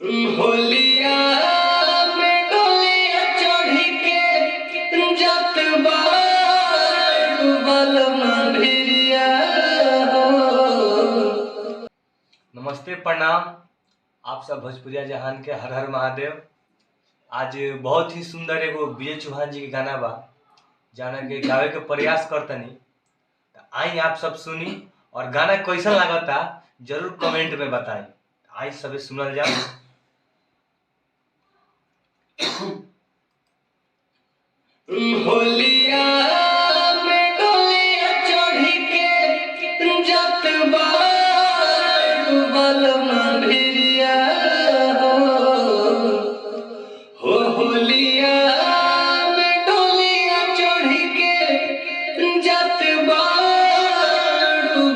होलिया में डोलिया चढ़ी के जत बलमा भिरिया हो। नमस्ते, प्रणाम। आप सब भोजपुरिया जहान के हर हर महादेव। आज बहुत ही सुंदर एगो विजय चौहान जी के गाना बा जाना के गावे के प्रयास करतनी। आई आप सब सुनी और गाना कैसा लागता जरूर कमेंट में बताएं। आई सबे सुनल जाए। होलिया में डोलिया चढ़ी के जत बलमा भिरिया हो। होलिया में डोलिया चढ़ी के जत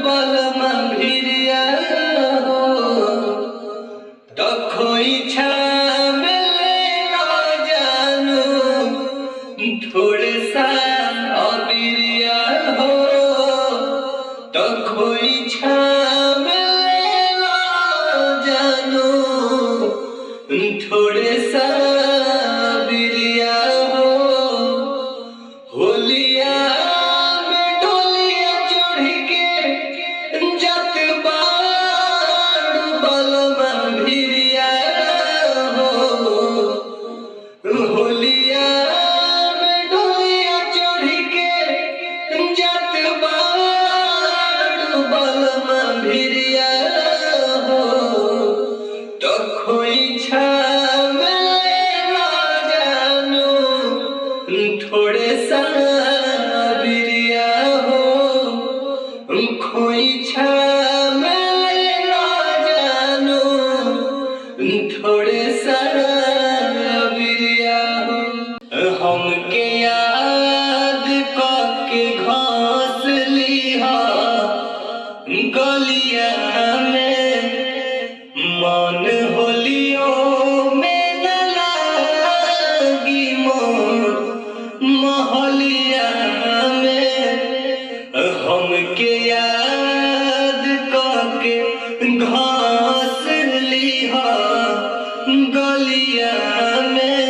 बलमा भिरिया हो। तो खोई थोड़े सा अबिरिया हो। तो कोई जानो थोड़े सा अबिरिया हो। होलिया में डोलिया चढ़ के जत बलमा भिरिया हो। होलिया बलमा भिरिया हो। तो खोई जानो थोड़े सा बिरिया हो। खोई जानो थोड़े सा बिरिया हो। हमके याद करके घास लिहा गलिया में मन होलियो में न लागी मोर महलिया में। हमके याद करके घास लिहा गलिया में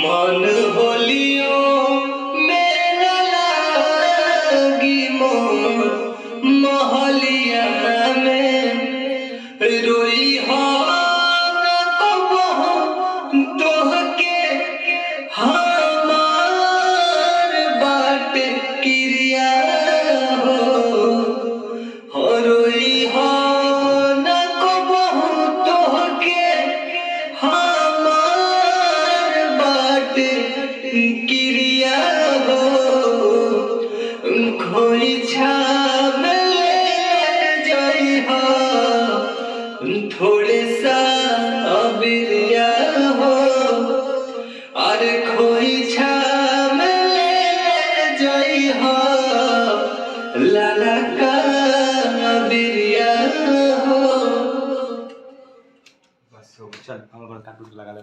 मन होलियो में न लागी मोर महलिया में। रोई हो तोहके हमार बाट क्रिया हो। रोई हो तोहके हमार बाट क्रिया हो। खोई थोड़े सा अबिरिया हो। अरे खोई जई हो लाला का अबिरिया हो। बस चल हम कार्टून लगा ले।